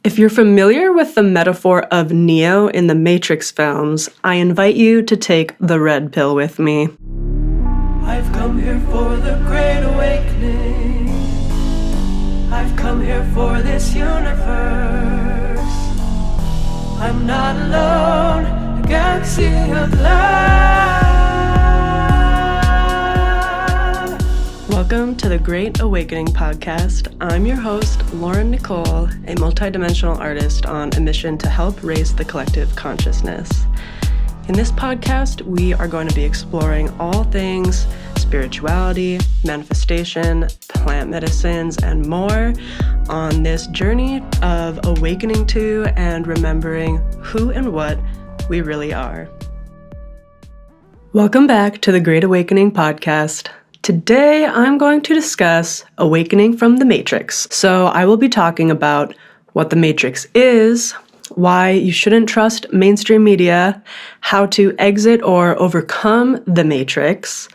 If you're familiar with the metaphor of Neo in the Matrix films, I invite you to take the red pill with me. I've come here for the great awakening. I've come here for this universe. I'm not alone, a galaxy of love. Welcome to the Great Awakening podcast. I'm your host, Lauren Nikohl, a multidimensional artist on a mission to help raise the collective consciousness. In this podcast, we are going to be exploring all things spirituality, manifestation, plant medicines, and more on this journey of awakening to and remembering who and what we really are. Welcome back to the Great Awakening podcast. Today, I'm going to discuss awakening from the Matrix. So I will be talking about what the Matrix is, why you shouldn't trust mainstream media, how to exit or overcome the Matrix,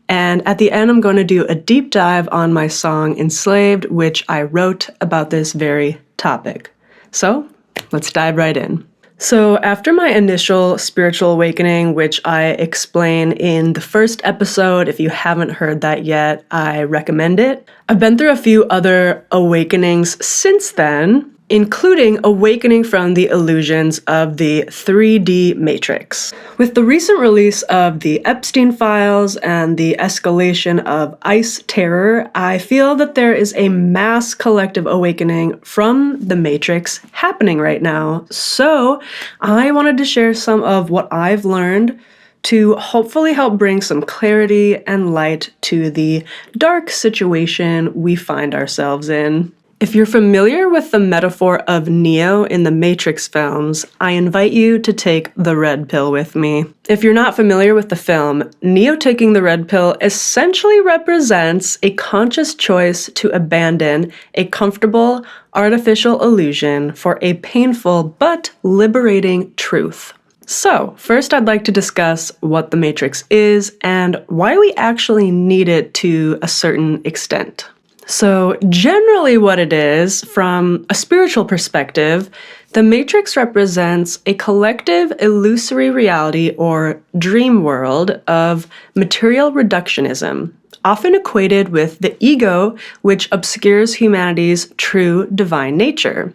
and at the end, I'm going to do a deep dive on my song Enslaved, which I wrote about this very topic. So let's dive right in. So after my initial spiritual awakening, which I explain in the first episode, if you haven't heard that yet, I recommend it. I've been through a few other awakenings since then, including awakening from the illusions of the 3D Matrix. With the recent release of the Epstein files and the escalation of ICE terror, I feel that there is a mass collective awakening from the Matrix happening right now. So I wanted to share some of what I've learned to hopefully help bring some clarity and light to the dark situation we find ourselves in. If you're familiar with the metaphor of Neo in the Matrix films, I invite you to take the red pill with me. If you're not familiar with the film, Neo taking the red pill essentially represents a conscious choice to abandon a comfortable, artificial illusion for a painful but liberating truth. So, first I'd like to discuss what the Matrix is and why we actually need it to a certain extent. So generally what it is, from a spiritual perspective, the Matrix represents a collective illusory reality or dream world of material reductionism, often equated with the ego, which obscures humanity's true divine nature.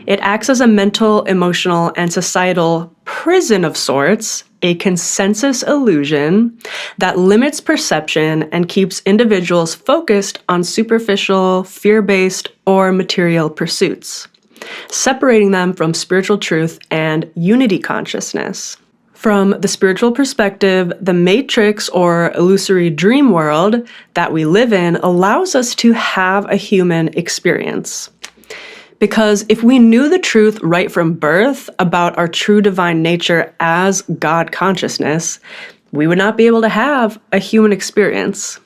It acts as a mental, emotional, and societal prison of sorts, a consensus illusion that limits perception and keeps individuals focused on superficial, fear-based, or material pursuits, separating them from spiritual truth and unity consciousness. From the spiritual perspective, the Matrix or illusory dream world that we live in allows us to have a human experience. Because if we knew the truth right from birth about our true divine nature as God consciousness, we would not be able to have a human experience.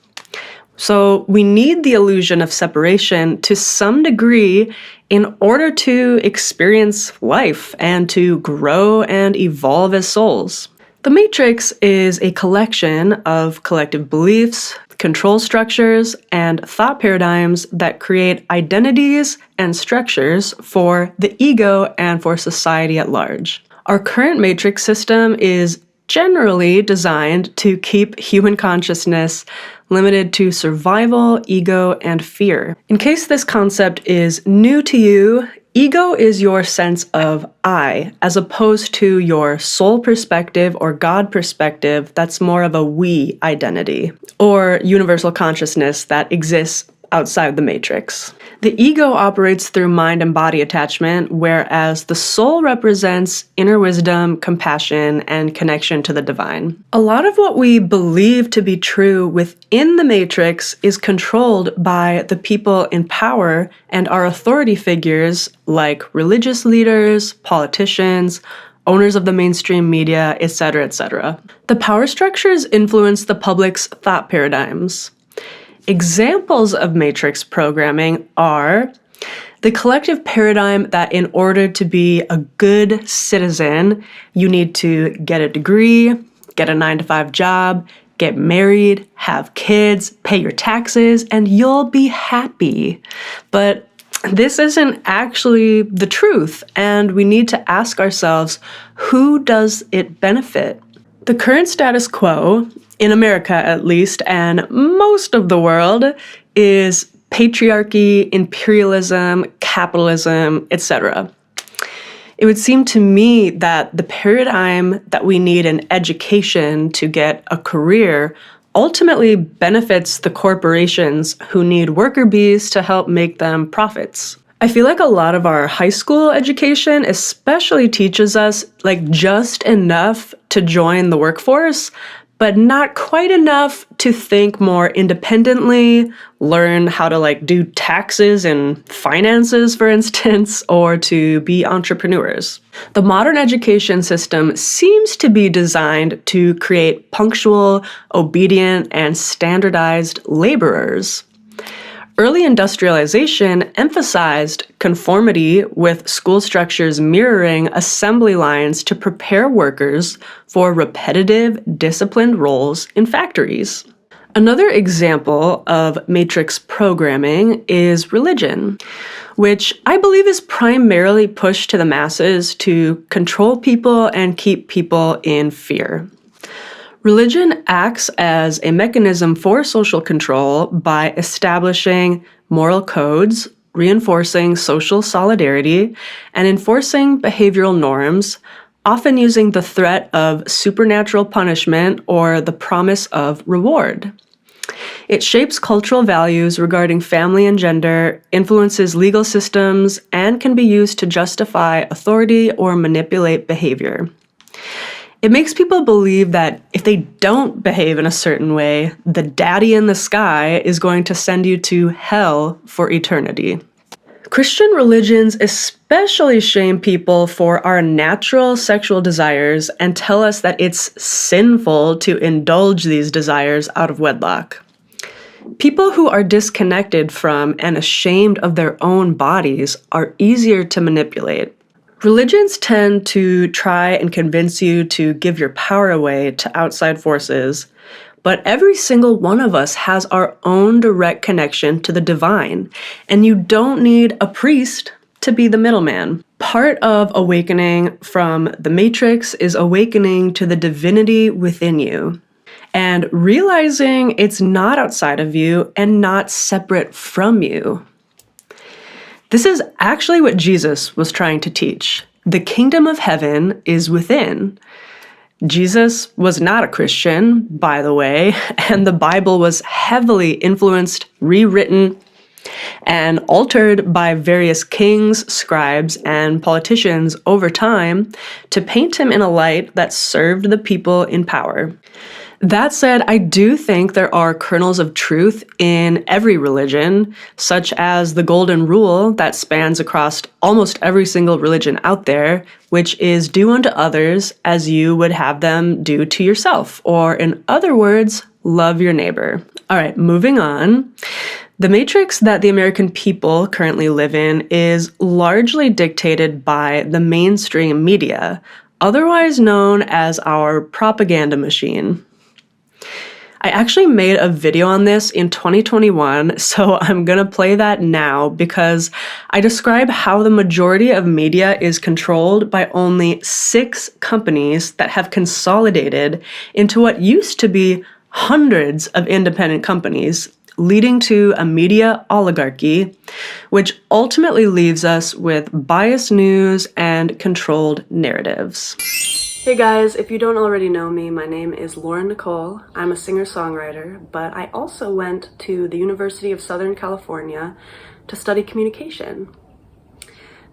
So we need the illusion of separation to some degree in order to experience life and to grow and evolve as souls. The Matrix is a collection of collective beliefs, control structures, and thought paradigms that create identities and structures for the ego and for society at large. Our current matrix system is generally designed to keep human consciousness limited to survival, ego, and fear. In case this concept is new to you, ego is your sense of I, as opposed to your soul perspective or God perspective that's more of a we identity, or universal consciousness that exists outside the matrix. The ego operates through mind and body attachment, whereas the soul represents inner wisdom, compassion, and connection to the divine. A lot of what we believe to be true within the matrix is controlled by the people in power and our authority figures like religious leaders, politicians, owners of the mainstream media, etc., etc. The power structures influence the public's thought paradigms. Examples of matrix programming are the collective paradigm that in order to be a good citizen, you need to get a degree, get a 9-to-5 job, get married, have kids, pay your taxes, and you'll be happy. But This isn't actually the truth, and we need to ask ourselves, who does it benefit? The current status quo, in America at least, and most of the world, is patriarchy, imperialism, capitalism, etc. It would seem to me that the paradigm that we need in education to get a career ultimately benefits the corporations who need worker bees to help make them profits. I feel like a lot of our high school education especially teaches us just enough to join the workforce, but not quite enough to think more independently, learn how to do taxes and finances, for instance, or to be entrepreneurs. The modern education system seems to be designed to create punctual, obedient, and standardized laborers. Early industrialization emphasized conformity with school structures mirroring assembly lines to prepare workers for repetitive, disciplined roles in factories. Another example of matrix programming is religion, which I believe is primarily pushed to the masses to control people and keep people in fear. Religion acts as a mechanism for social control by establishing moral codes, reinforcing social solidarity, and enforcing behavioral norms, often using the threat of supernatural punishment or the promise of reward. It shapes cultural values regarding family and gender, influences legal systems, and can be used to justify authority or manipulate behavior. It makes people believe that if they don't behave in a certain way, the daddy in the sky is going to send you to hell for eternity. Christian religions especially shame people for our natural sexual desires and tell us that it's sinful to indulge these desires out of wedlock. People who are disconnected from and ashamed of their own bodies are easier to manipulate. Religions tend to try and convince you to give your power away to outside forces, but every single one of us has our own direct connection to the divine, and you don't need a priest to be the middleman. Part of awakening from the matrix is awakening to the divinity within you, and realizing it's not outside of you and not separate from you. This is actually what Jesus was trying to teach. The kingdom of heaven is within. Jesus was not a Christian, by the way, and the Bible was heavily influenced, rewritten, and altered by various kings, scribes, and politicians over time to paint him in a light that served the people in power. That said, I do think there are kernels of truth in every religion, such as the golden rule that spans across almost every single religion out there, which is do unto others as you would have them do to yourself, or in other words, love your neighbor. All right, moving on. The matrix that the American people currently live in is largely dictated by the mainstream media, otherwise known as our propaganda machine. I actually made a video on this in 2021, so I'm gonna play that now because I describe how the majority of media is controlled by only 6 companies that have consolidated into what used to be hundreds of independent companies, leading to a media oligarchy, which ultimately leaves us with biased news and controlled narratives. Hey guys, if you don't already know me, my name is Lauren Nikohl. I'm a singer-songwriter, but I also went to the University of Southern California to study communication.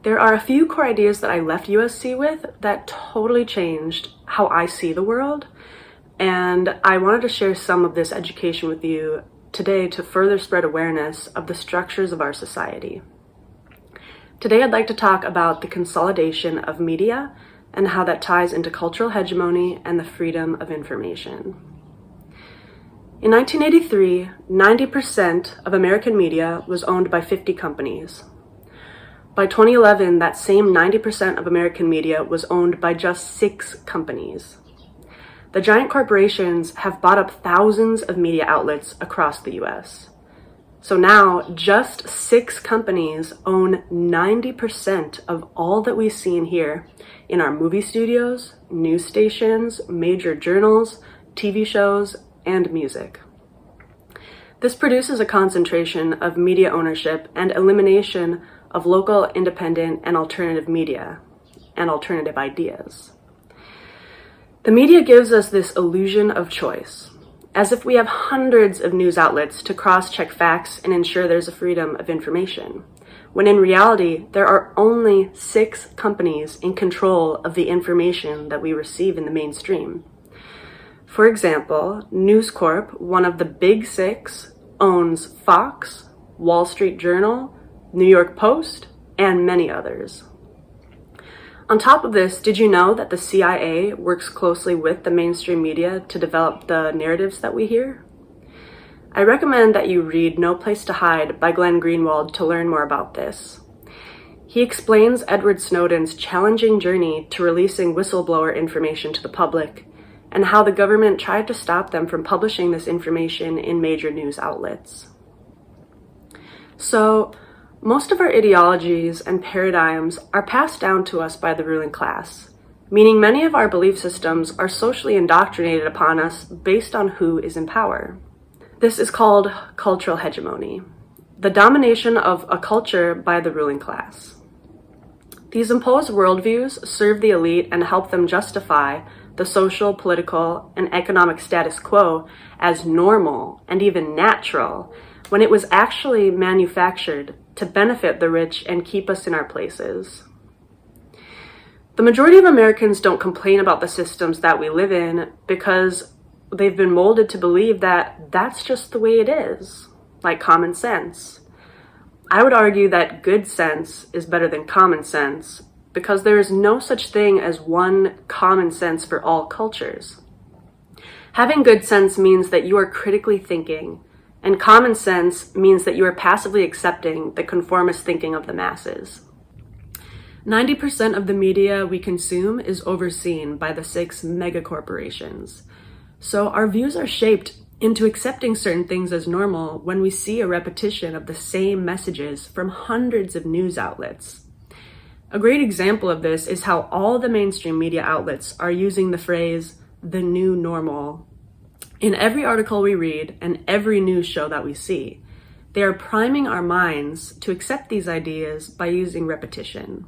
There are a few core ideas that I left USC with that totally changed how I see the world, and I wanted to share some of this education with you today to further spread awareness of the structures of our society. Today I'd like to talk about the consolidation of media and how that ties into cultural hegemony and the freedom of information. In 1983, 90% of American media was owned by 50 companies. By 2011, that same 90% of American media was owned by just 6 companies. The giant corporations have bought up thousands of media outlets across the US. So now, just 6 companies own 90% of all that we see and hear in our movie studios, news stations, major journals, TV shows, and music. This produces a concentration of media ownership and elimination of local, independent, and alternative media and alternative ideas. The media gives us this illusion of choice, as if we have hundreds of news outlets to cross-check facts and ensure there's a freedom of information, when in reality, there are only 6 companies in control of the information that we receive in the mainstream. For example, News Corp, one of the big 6, owns Fox, Wall Street Journal, New York Post, and many others. On top of this, did you know that the CIA works closely with the mainstream media to develop the narratives that we hear? I recommend that you read No Place to Hide by Glenn Greenwald to learn more about this. He explains Edward Snowden's challenging journey to releasing whistleblower information to the public and how the government tried to stop them from publishing this information in major news outlets. So, most of our ideologies and paradigms are passed down to us by the ruling class, meaning many of our belief systems are socially indoctrinated upon us based on who is in power. This is called cultural hegemony, the domination of a culture by the ruling class. These imposed worldviews serve the elite and help them justify the social, political, and economic status quo as normal and even natural, when it was actually manufactured to benefit the rich and keep us in our places. The majority of Americans don't complain about the systems that we live in because they've been molded to believe that that's just the way it is, like common sense. I would argue that good sense is better than common sense because there is no such thing as one common sense for all cultures. Having good sense means that you are critically thinking, and common sense means that you are passively accepting the conformist thinking of the masses. 90% of the media we consume is overseen by the 6 megacorporations. So our views are shaped into accepting certain things as normal when we see a repetition of the same messages from hundreds of news outlets. A great example of this is how all the mainstream media outlets are using the phrase, the new normal, in every article we read and every news show that we see. They are priming our minds to accept these ideas by using repetition.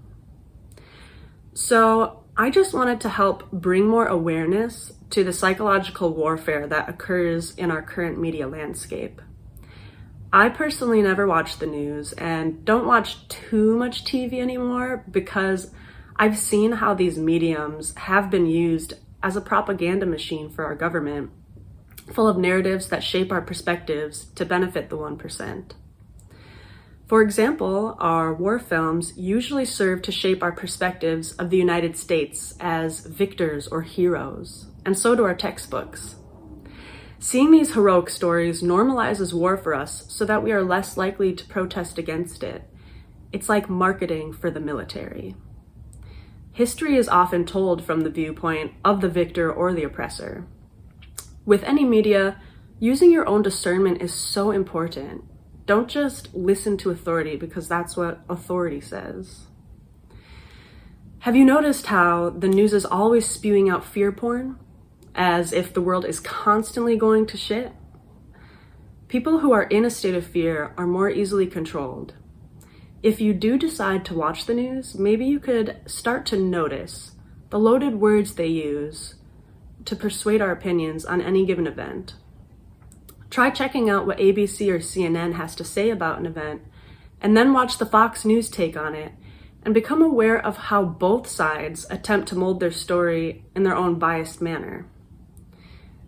So I just wanted to help bring more awareness to the psychological warfare that occurs in our current media landscape. I personally never watch the news and don't watch too much TV anymore because I've seen how these mediums have been used as a propaganda machine for our government, full of narratives that shape our perspectives to benefit the 1%. For example, our war films usually serve to shape our perspectives of the United States as victors or heroes, and so do our textbooks. Seeing these heroic stories normalizes war for us so that we are less likely to protest against it. It's like marketing for the military. History is often told from the viewpoint of the victor or the oppressor. With any media, using your own discernment is so important. Don't just listen to authority because that's what authority says. Have you noticed how the news is always spewing out fear porn, as if the world is constantly going to shit? People who are in a state of fear are more easily controlled. If you do decide to watch the news, maybe you could start to notice the loaded words they use to persuade our opinions on any given event. Try checking out what ABC or CNN has to say about an event, and then watch the Fox News take on it, and become aware of how both sides attempt to mold their story in their own biased manner.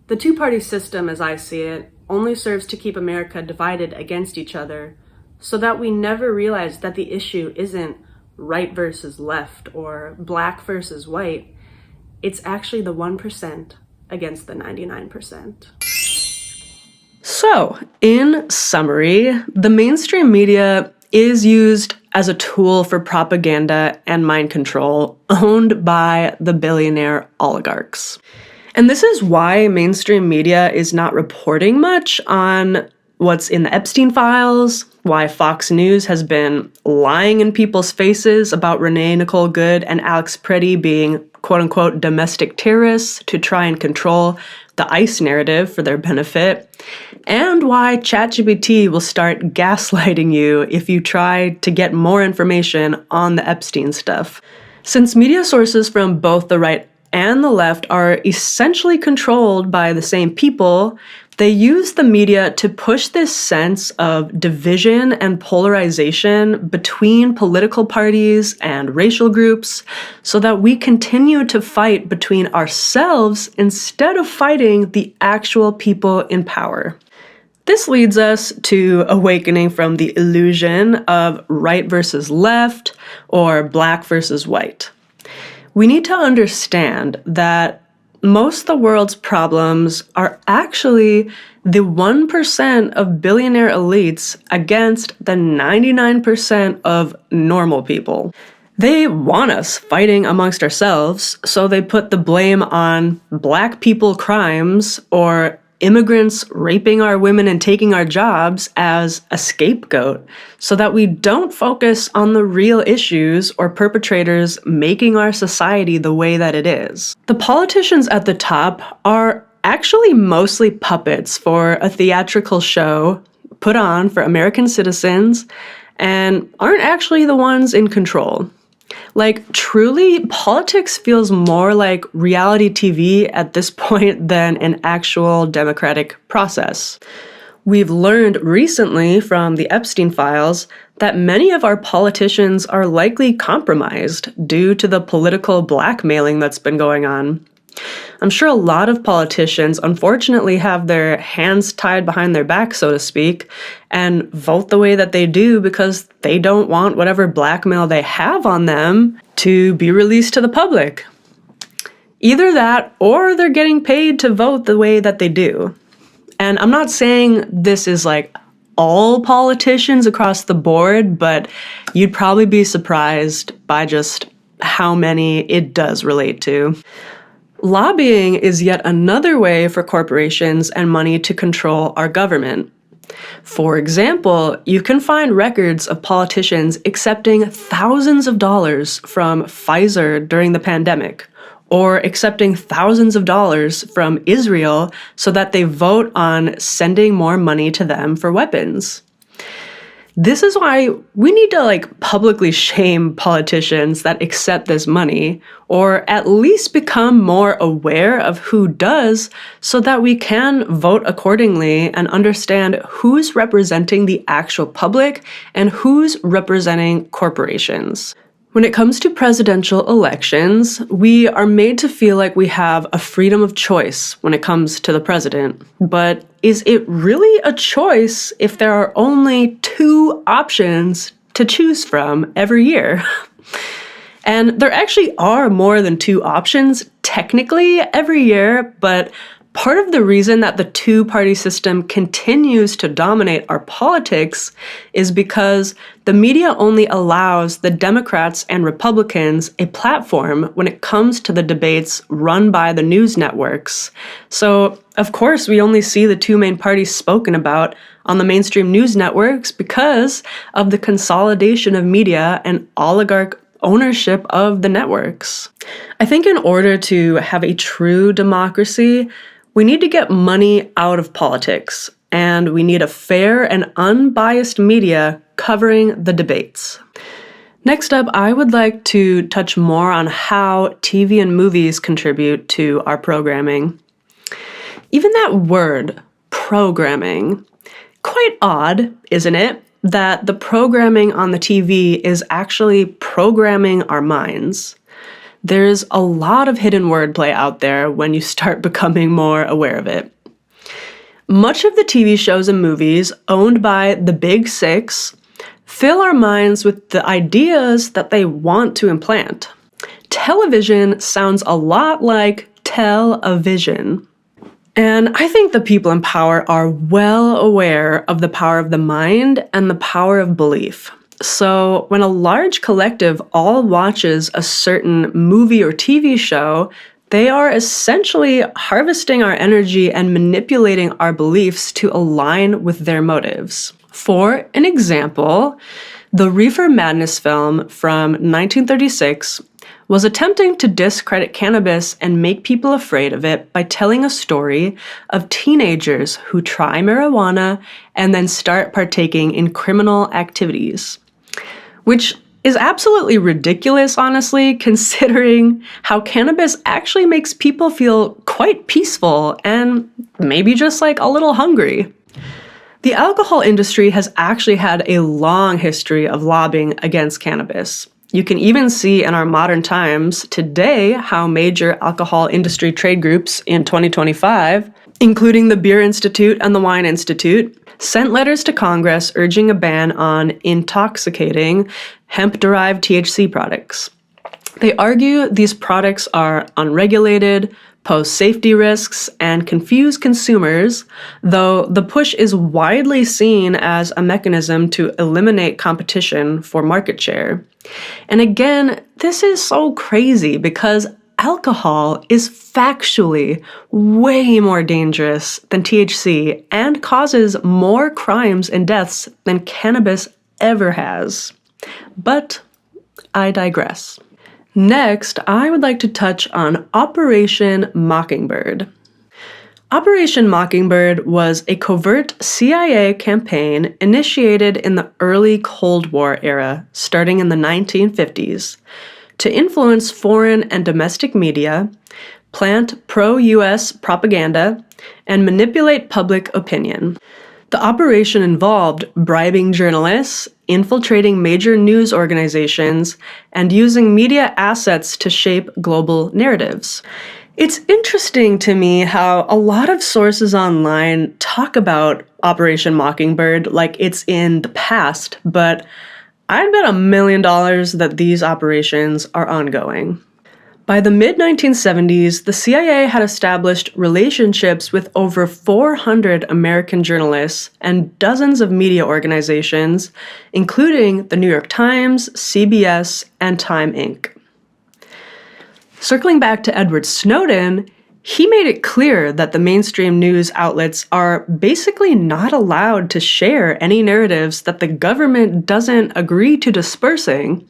The two-party system, as I see it, only serves to keep America divided against each other, so that we never realize that the issue isn't right versus left or black versus white. It's actually the 1% against the 99%. So, in summary, the mainstream media is used as a tool for propaganda and mind control owned by the billionaire oligarchs. And this is why mainstream media is not reporting much on what's in the Epstein files, why Fox News has been lying in people's faces about Lauren Nikohl and Alex Preddy being quote-unquote domestic terrorists to try and control the ICE narrative for their benefit, and why ChatGPT will start gaslighting you if you try to get more information on the Epstein stuff. Since media sources from both the right and the left are essentially controlled by the same people, they use the media to push this sense of division and polarization between political parties and racial groups so that we continue to fight between ourselves instead of fighting the actual people in power. This leads us to awakening from the illusion of right versus left or black versus white. We need to understand that most of the world's problems are actually the 1% of billionaire elites against the 99% of normal people. They want us fighting amongst ourselves, so they put the blame on black people crimes or immigrants raping our women and taking our jobs as a scapegoat so that we don't focus on the real issues or perpetrators making our society the way that it is. The politicians at the top are actually mostly puppets for a theatrical show put on for American citizens and aren't actually the ones in control. Like, truly, politics feels more like reality TV at this point than an actual democratic process. We've learned recently from the Epstein files that many of our politicians are likely compromised due to the political blackmailing that's been going on. I'm sure a lot of politicians unfortunately have their hands tied behind their back, so to speak, and vote the way that they do because they don't want whatever blackmail they have on them to be released to the public. Either that or they're getting paid to vote the way that they do. And I'm not saying this is like all politicians across the board, but you'd probably be surprised by just how many it does relate to. Lobbying is yet another way for corporations and money to control our government. For example, you can find records of politicians accepting thousands of dollars from Pfizer during the pandemic, or accepting thousands of dollars from Israel so that they vote on sending more money to them for weapons. This is why we need to publicly shame politicians that accept this money, or at least become more aware of who does so that we can vote accordingly and understand who's representing the actual public and who's representing corporations. When it comes to presidential elections, we are made to feel like we have a freedom of choice when it comes to the president. But is it really a choice if there are only 2 options to choose from every year? And there actually are more than 2 options technically every year, but part of the reason that the 2-party system continues to dominate our politics is because the media only allows the Democrats and Republicans a platform when it comes to the debates run by the news networks. So, of course, we only see the 2 main parties spoken about on the mainstream news networks because of the consolidation of media and oligarch ownership of the networks. I think in order to have a true democracy, we need to get money out of politics, and we need a fair and unbiased media covering the debates. Next up, I would like to touch more on how TV and movies contribute to our programming. Even that word, programming, quite odd, isn't it? That the programming on the TV is actually programming our minds. There's a lot of hidden wordplay out there when you start becoming more aware of it. Much of the TV shows and movies owned by the Big Six fill our minds with the ideas that they want to implant. Television sounds a lot like tell-a-vision. And I think the people in power are well aware of the power of the mind and the power of belief. So when a large collective all watches a certain movie or TV show, They are essentially harvesting our energy and manipulating our beliefs to align with their motives. For an example, the Reefer Madness film from 1936 was attempting to discredit cannabis and make people afraid of it by telling a story of teenagers who try marijuana and then start partaking in criminal activities, which is absolutely ridiculous, honestly, considering how cannabis actually makes people feel quite peaceful and maybe just like a little hungry. The alcohol industry has actually had a long history of lobbying against cannabis. You can even see in our modern times today how major alcohol industry trade groups in 2025, including the Beer Institute and the Wine Institute, sent letters to Congress urging a ban on intoxicating hemp-derived THC products. They argue these products are unregulated, pose safety risks, and confuse consumers, though the push is widely seen as a mechanism to eliminate competition for market share. And again, this is so crazy because alcohol is factually way more dangerous than THC and causes more crimes and deaths than cannabis ever has. But I digress. Next, I would like to touch on Operation Mockingbird. Operation Mockingbird was a covert CIA campaign initiated in the early Cold War era, starting in the 1950s, to influence foreign and domestic media, plant pro-US propaganda, and manipulate public opinion. The operation involved bribing journalists, infiltrating major news organizations, and using media assets to shape global narratives. It's interesting to me how a lot of sources online talk about Operation Mockingbird like it's in the past, but I'd bet $1 million that these operations are ongoing. By the mid-1970s, the CIA had established relationships with over 400 American journalists and dozens of media organizations, including the New York Times, CBS, and Time Inc. Circling back to Edward Snowden, he made it clear that the mainstream news outlets are basically not allowed to share any narratives that the government doesn't agree to dispersing.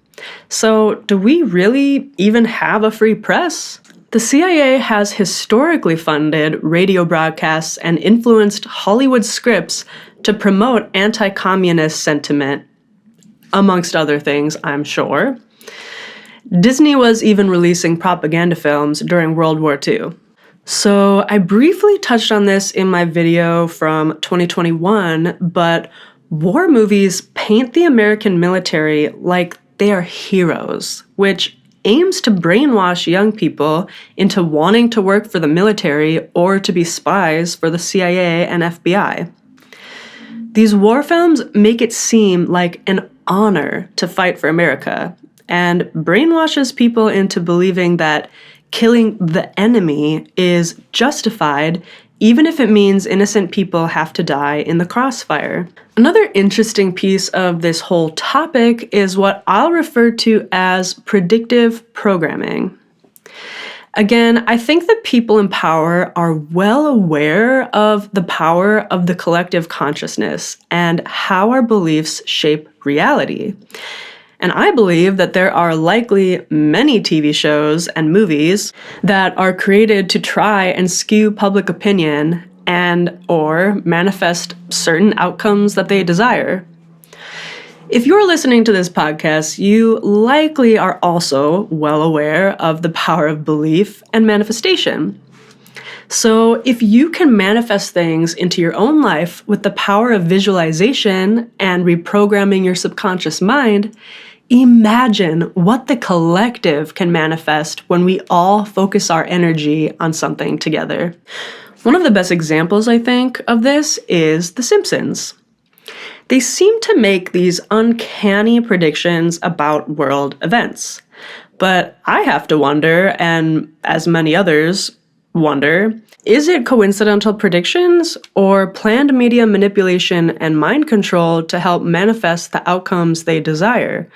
So, do we really even have a free press? The CIA has historically funded radio broadcasts and influenced Hollywood scripts to promote anti-communist sentiment, amongst other things, I'm sure. Disney was even releasing propaganda films during World War II. So, I briefly touched on this in my video from 2021, but war movies paint the American military like they are heroes, which aims to brainwash young people into wanting to work for the military or to be spies for the CIA and FBI. These war films make it seem like an honor to fight for America and brainwashes people into believing that killing the enemy is justified even if it means innocent people have to die in the crossfire. Another interesting piece of this whole topic is what I'll refer to as predictive programming. Again, I think that people in power are well aware of the power of the collective consciousness and how our beliefs shape reality. And I believe that there are likely many TV shows and movies that are created to try and skew public opinion and or manifest certain outcomes that they desire. If you're listening to this podcast, you likely are also well aware of the power of belief and manifestation. So if you can manifest things into your own life with the power of visualization and reprogramming your subconscious mind, imagine what the collective can manifest when we all focus our energy on something together. One of the best examples, I think, of this is The Simpsons. They seem to make these uncanny predictions about world events. But I have to wonder, and as many others wonder, is it coincidental predictions or planned media manipulation and mind control to help manifest the outcomes they desire?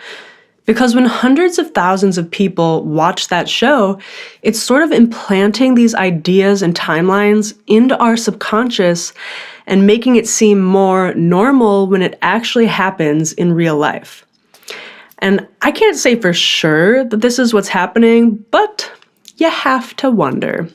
Because when hundreds of thousands of people watch that show, it's sort of implanting these ideas and timelines into our subconscious and making it seem more normal when it actually happens in real life. And I can't say for sure that this is what's happening, but you have to wonder.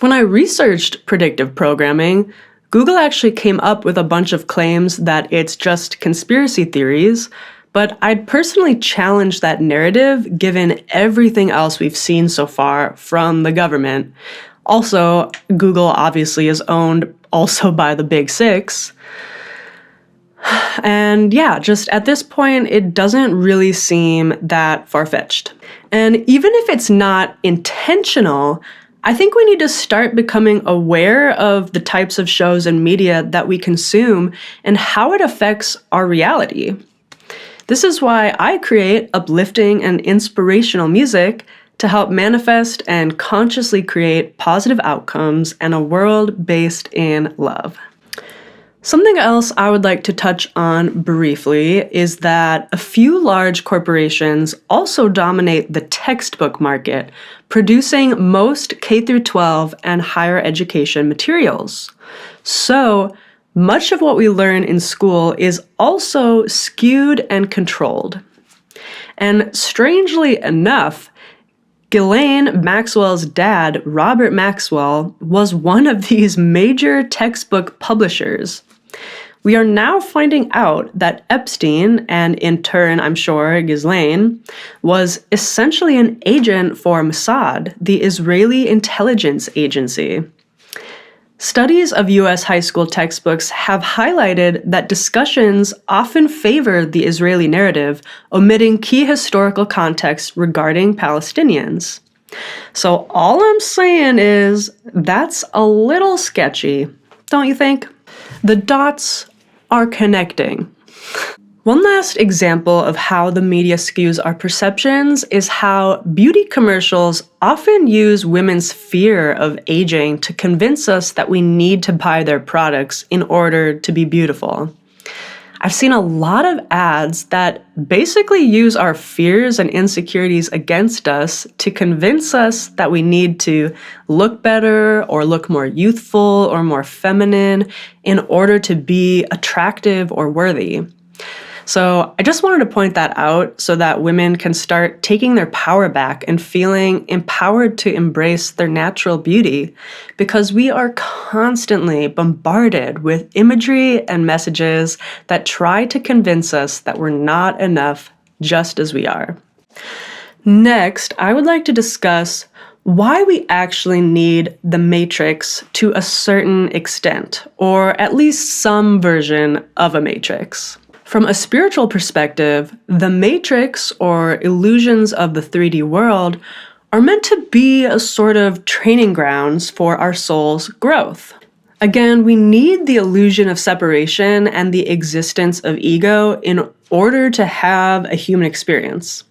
When I researched predictive programming, Google actually came up with a bunch of claims that it's just conspiracy theories, but I'd personally challenge that narrative given everything else we've seen so far from the government. Also, Google obviously is owned also by the Big Six. And yeah, just at this point, it doesn't really seem that far-fetched. And even if it's not intentional, I think we need to start becoming aware of the types of shows and media that we consume and how it affects our reality. This is why I create uplifting and inspirational music to help manifest and consciously create positive outcomes and a world based in love. Something else I would like to touch on briefly is that a few large corporations also dominate the textbook market, producing most K-12 and higher education materials. So, much of what we learn in school is also skewed and controlled. And strangely enough, Ghislaine Maxwell's dad, Robert Maxwell, was one of these major textbook publishers. We are now finding out that Epstein, and in turn, I'm sure, Ghislaine, was essentially an agent for Mossad, the Israeli intelligence agency. Studies of U.S. high school textbooks have highlighted that discussions often favor the Israeli narrative, omitting key historical context regarding Palestinians. So all I'm saying is that's a little sketchy, don't you think? The dots are connecting. One last example of how the media skews our perceptions is how beauty commercials often use women's fear of aging to convince us that we need to buy their products in order to be beautiful. I've seen a lot of ads that basically use our fears and insecurities against us to convince us that we need to look better or look more youthful or more feminine in order to be attractive or worthy. So I just wanted to point that out so that women can start taking their power back and feeling empowered to embrace their natural beauty, because we are constantly bombarded with imagery and messages that try to convince us that we're not enough just as we are. Next, I would like to discuss why we actually need the matrix to a certain extent, or at least some version of a matrix. From a spiritual perspective, the matrix, or illusions of the 3D world, are meant to be a sort of training grounds for our soul's growth. Again, we need the illusion of separation and the existence of ego in order to have a human experience.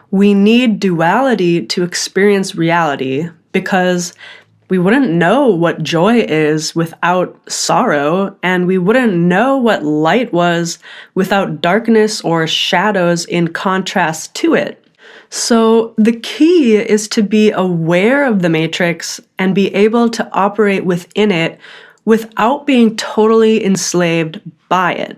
We need duality to experience reality, because we wouldn't know what joy is without sorrow, and we wouldn't know what light was without darkness or shadows in contrast to it. So the key is to be aware of the matrix and be able to operate within it without being totally enslaved by it.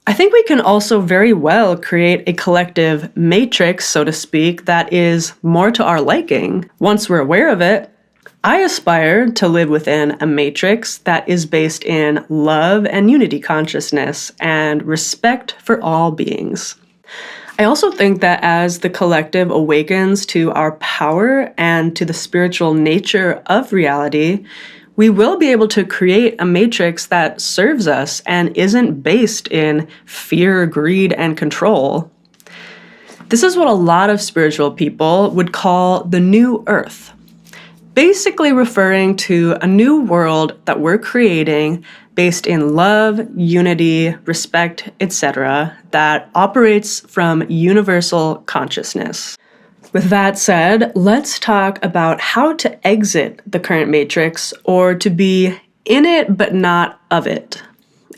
I think we can also very well create a collective matrix, so to speak, that is more to our liking once we're aware of it. I aspire to live within a matrix that is based in love and unity consciousness and respect for all beings. I also think that as the collective awakens to our power and to the spiritual nature of reality, we will be able to create a matrix that serves us and isn't based in fear, greed, and control. This is what a lot of spiritual people would call the new earth, basically referring to a new world that we're creating based in love, unity, respect, etc., that operates from universal consciousness. With that said, let's talk about how to exit the current matrix, or to be in it but not of it,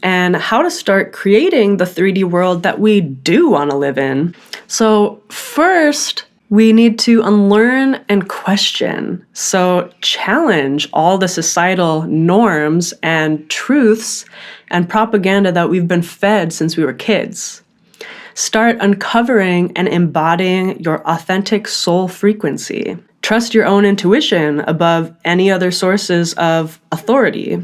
and how to start creating the 3D world that we do want to live in. So first, we need to unlearn and question. So challenge all the societal norms and truths and propaganda that we've been fed since we were kids. Start uncovering and embodying your authentic soul frequency. Trust your own intuition above any other sources of authority.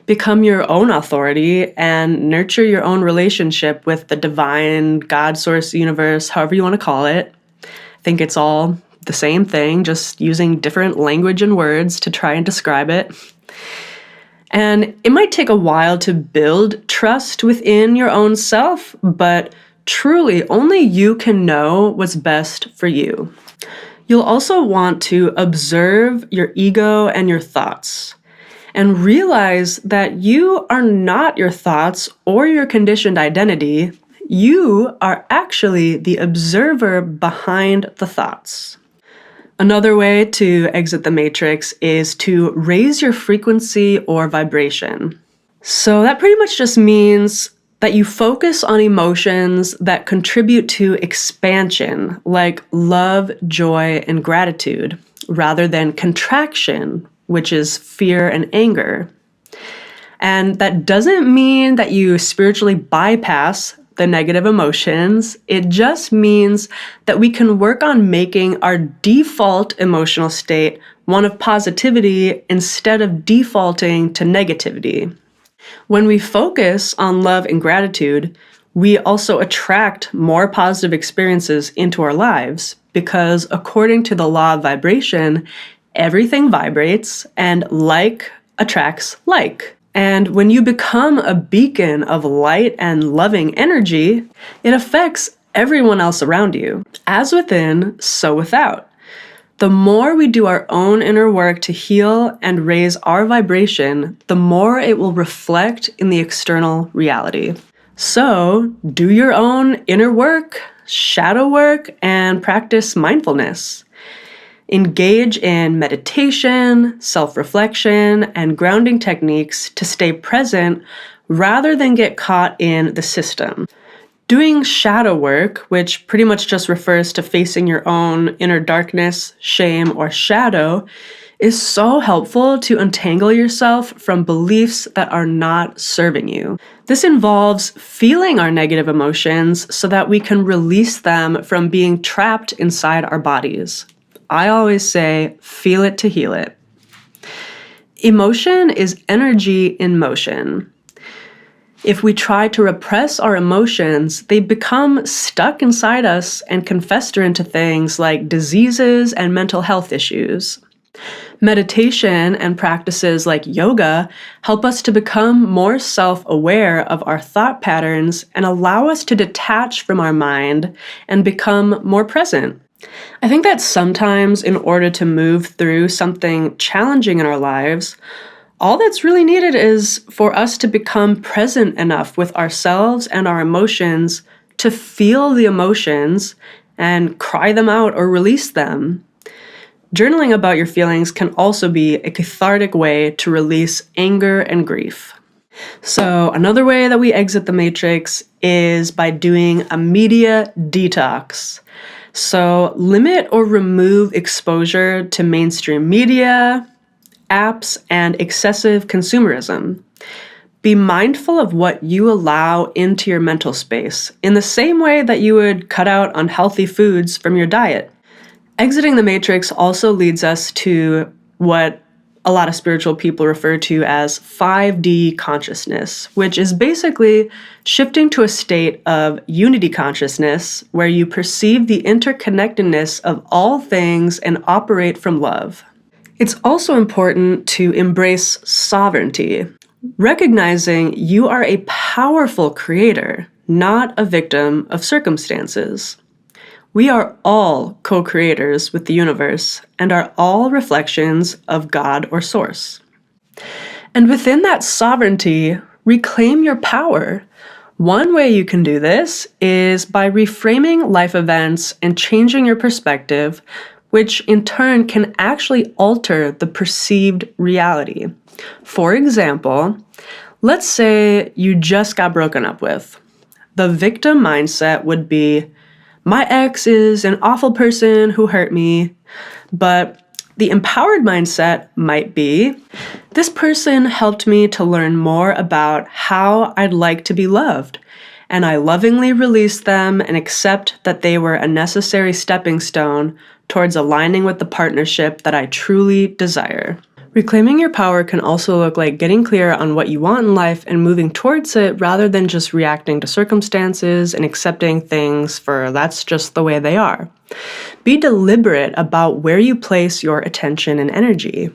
Become your own authority and nurture your own relationship with the divine, God, source, universe, however you want to call it. I think it's all the same thing, just using different language and words to try and describe it. And it might take a while to build trust within your own self, but truly only you can know what's best for you. You'll also want to observe your ego and your thoughts and realize that you are not your thoughts or your conditioned identity. You are actually the observer behind the thoughts. Another way to exit the matrix is to raise your frequency or vibration. So that pretty much just means that you focus on emotions that contribute to expansion, like love, joy, and gratitude, rather than contraction, which is fear and anger. And that doesn't mean that you spiritually bypass the negative emotions. It just means that we can work on making our default emotional state one of positivity instead of defaulting to negativity. When we focus on love and gratitude, we also attract more positive experiences into our lives because, according to the law of vibration, everything vibrates and like attracts like. And when you become a beacon of light and loving energy, it affects everyone else around you. As within, so without. The more we do our own inner work to heal and raise our vibration, the more it will reflect in the external reality. So, do your own inner work, shadow work, and practice mindfulness. Engage in meditation, self-reflection, and grounding techniques to stay present rather than get caught in the system. Doing shadow work, which pretty much just refers to facing your own inner darkness, shame, or shadow, is so helpful to untangle yourself from beliefs that are not serving you. This involves feeling our negative emotions so that we can release them from being trapped inside our bodies. I always say, feel it to heal it. Emotion is energy in motion. If we try to repress our emotions, they become stuck inside us and can fester into things like diseases and mental health issues. Meditation and practices like yoga help us to become more self-aware of our thought patterns and allow us to detach from our mind and become more present. I think that sometimes in order to move through something challenging in our lives, all that's really needed is for us to become present enough with ourselves and our emotions to feel the emotions and cry them out or release them. Journaling about your feelings can also be a cathartic way to release anger and grief. So another way that we exit the matrix is by doing a media detox. So limit or remove exposure to mainstream media, apps, and excessive consumerism. Be mindful of what you allow into your mental space, in the same way that you would cut out unhealthy foods from your diet. Exiting the matrix also leads us to what a lot of spiritual people refer to as 5D consciousness, which is basically shifting to a state of unity consciousness where you perceive the interconnectedness of all things and operate from love. It's also important to embrace sovereignty, recognizing you are a powerful creator, not a victim of circumstances. We are all co-creators with the universe and are all reflections of God or Source. And within that sovereignty, reclaim your power. One way you can do this is by reframing life events and changing your perspective, which in turn can actually alter the perceived reality. For example, let's say you just got broken up with. The victim mindset would be, my ex is an awful person who hurt me. But the empowered mindset might be, this person helped me to learn more about how I'd like to be loved, and I lovingly release them and accept that they were a necessary stepping stone towards aligning with the partnership that I truly desire. Reclaiming your power can also look like getting clear on what you want in life and moving towards it rather than just reacting to circumstances and accepting things for that's just the way they are. Be deliberate about where you place your attention and energy.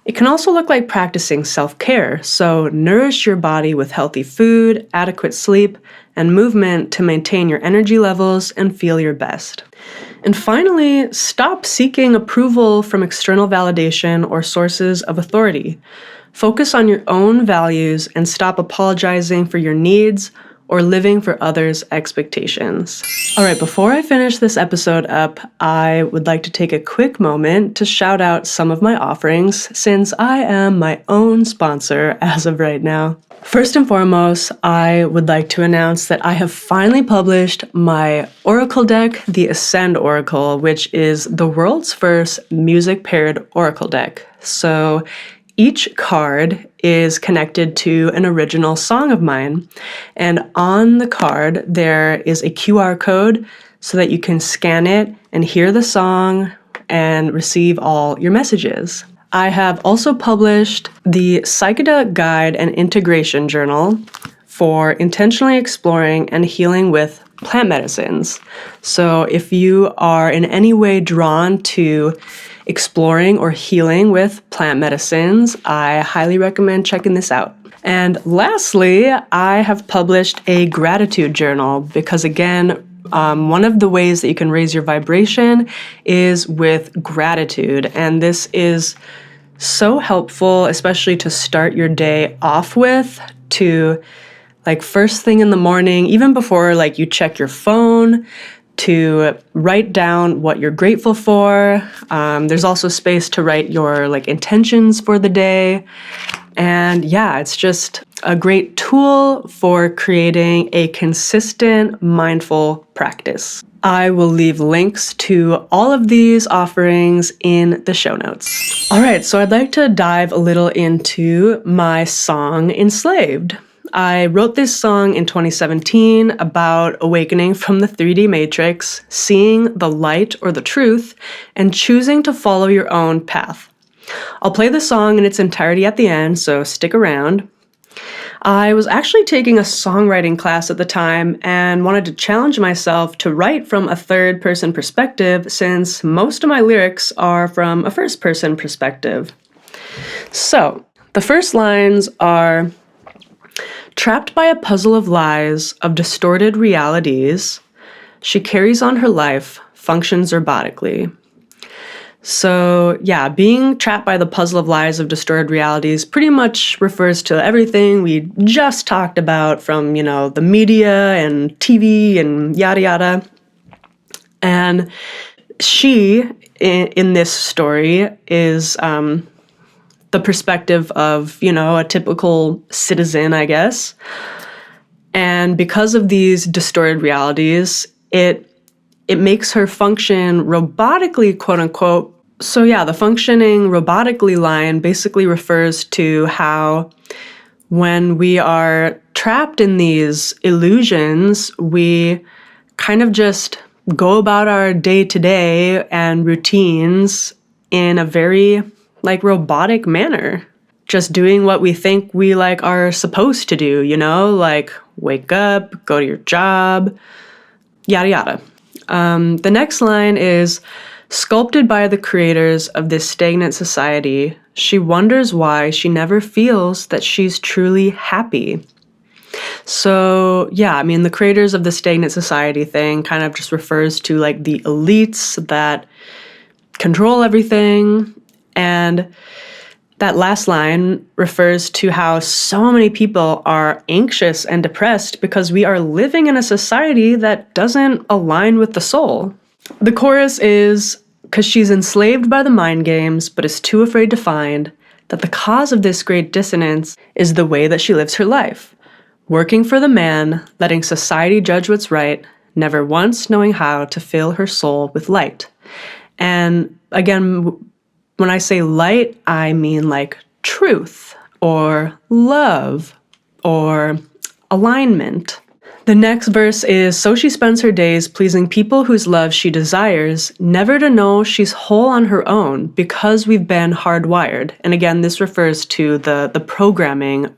It can also look like practicing self-care, so nourish your body with healthy food, adequate sleep, and movement to maintain your energy levels and feel your best. And finally, stop seeking approval from external validation or sources of authority. Focus on your own values and stop apologizing for your needs or living for others' expectations. All right, before I finish this episode up, I would like to take a quick moment to shout out some of my offerings since I am my own sponsor as of right now. First and foremost, I would like to announce that I have finally published my Oracle deck, the Ascend Oracle, which is the world's first music-paired Oracle deck. So each card is connected to an original song of mine, and on the card there is a QR code so that you can scan it and hear the song and receive all your messages. I have also published the Psychedelic Guide and Integration Journal for intentionally exploring and healing with plant medicines. So if you are in any way drawn to exploring or healing with plant medicines, I highly recommend checking this out. And lastly, I have published a gratitude journal because, again, one of the ways that you can raise your vibration is with gratitude. And this is so helpful, especially to start your day off with, to like first thing in the morning, even before like you check your phone, to write down what you're grateful for. There's also space to write your like intentions for the day. And yeah, it's just a great tool for creating a consistent, mindful practice. I will leave links to all of these offerings in the show notes. All right, so I'd like to dive a little into my song, Enslaved. I wrote this song in 2017 about awakening from the 3D matrix, seeing the light or the truth, and choosing to follow your own path. I'll play the song in its entirety at the end, so stick around. I was actually taking a songwriting class at the time and wanted to challenge myself to write from a third-person perspective since most of my lyrics are from a first-person perspective. So, the first lines are, trapped by a puzzle of lies, of distorted realities, she carries on her life, functions robotically. So yeah, being trapped by the puzzle of lies of distorted realities pretty much refers to everything we just talked about from, the media and TV and yada yada. And she, in this story, is the perspective of, a typical citizen, I guess. And because of these distorted realities, it makes her function robotically, quote unquote. So yeah, the functioning robotically line basically refers to how when we are trapped in these illusions, we kind of just go about our day-to-day and routines in a very robotic manner, just doing what we think we are supposed to do, like wake up, go to your job, yada yada. The next line is, sculpted by the creators of this stagnant society, she wonders why she never feels that she's truly happy. So yeah, the creators of the stagnant society thing kind of just refers to the elites that control everything. And that last line refers to how so many people are anxious and depressed because we are living in a society that doesn't align with the soul. The chorus is, because she's enslaved by the mind games, but is too afraid to find that the cause of this great dissonance is the way that she lives her life, working for the man, letting society judge what's right, never once knowing how to fill her soul with light. And again, when I say light, I mean like truth or love or alignment. The next verse is, so she spends her days pleasing people whose love she desires, never to know she's whole on her own because we've been hardwired. And again, this refers to the programming,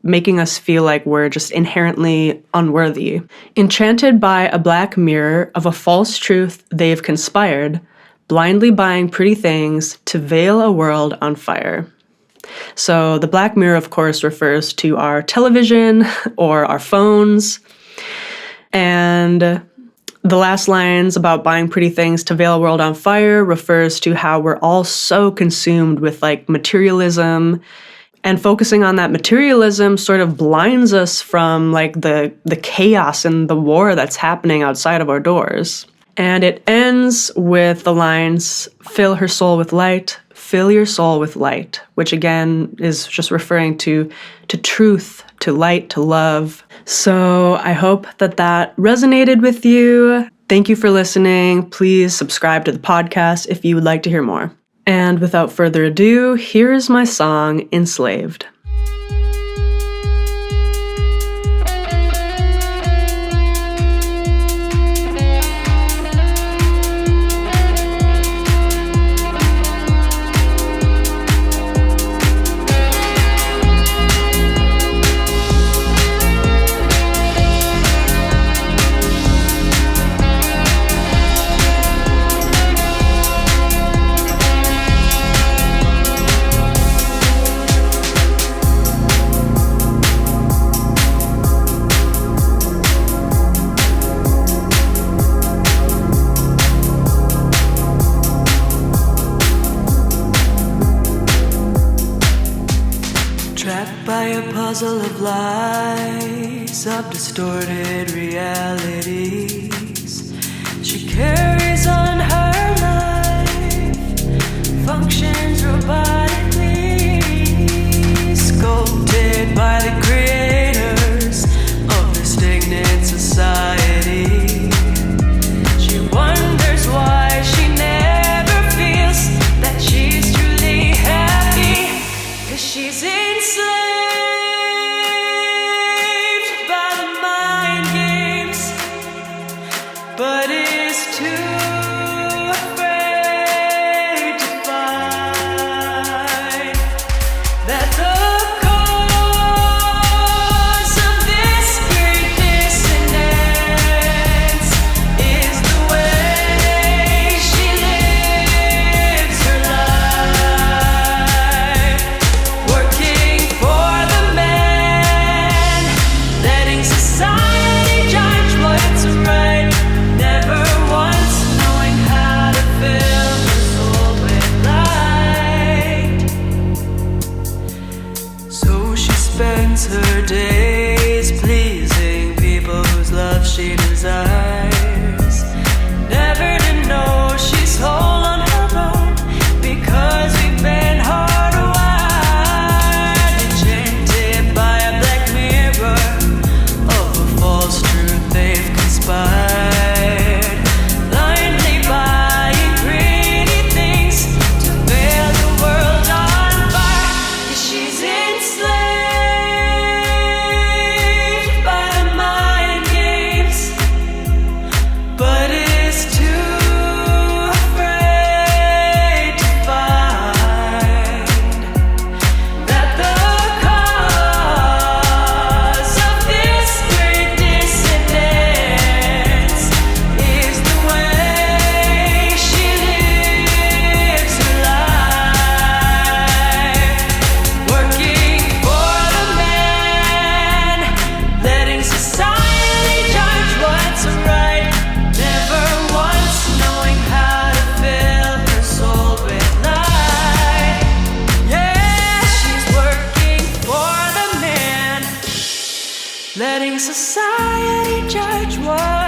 making us feel like we're just inherently unworthy. Enchanted by a black mirror of a false truth they've conspired, blindly buying pretty things to veil a world on fire. So the black mirror, of course, refers to our television or our phones. And the last lines about buying pretty things to veil a world on fire refers to how we're all so consumed with like materialism, and focusing on that materialism sort of blinds us from like the chaos and the war that's happening outside of our doors. And it ends with the lines, fill her soul with light, fill your soul with light, which again is just referring to truth, to light, to love. So I hope that resonated with you. Thank you for listening. Please subscribe to the podcast if you would like to hear more. And without further ado, here is my song, Enslaved. Trapped by a puzzle of lies, of distorted realities, she carries on her life, functions robotically, sculpted by the creators of this stagnant society. She wonders why she never feels that she's truly happy, 'cause she's enslaved by the mind games, but is too afraid to find that the cause of this great dissonance is the way she lives her life, working for the man, letting society judge what's right, never once knowing how to fill her soul with light. So she spends her days pleasing people whose love she desires, never to know she's whole on her own because we've been hardwired, enchanted by a black mirror of a false truth they've conspired, blindly buying pretty things to veil the world on fire, 'cause she's enslaved by the mind games, but is too afraid to find that the cause of this great dissonance is the way she lives her life, working for the man, letting society judge what's right, never once knowing how to fill her soul with light. Yeah, she's working for the man, letting society judge what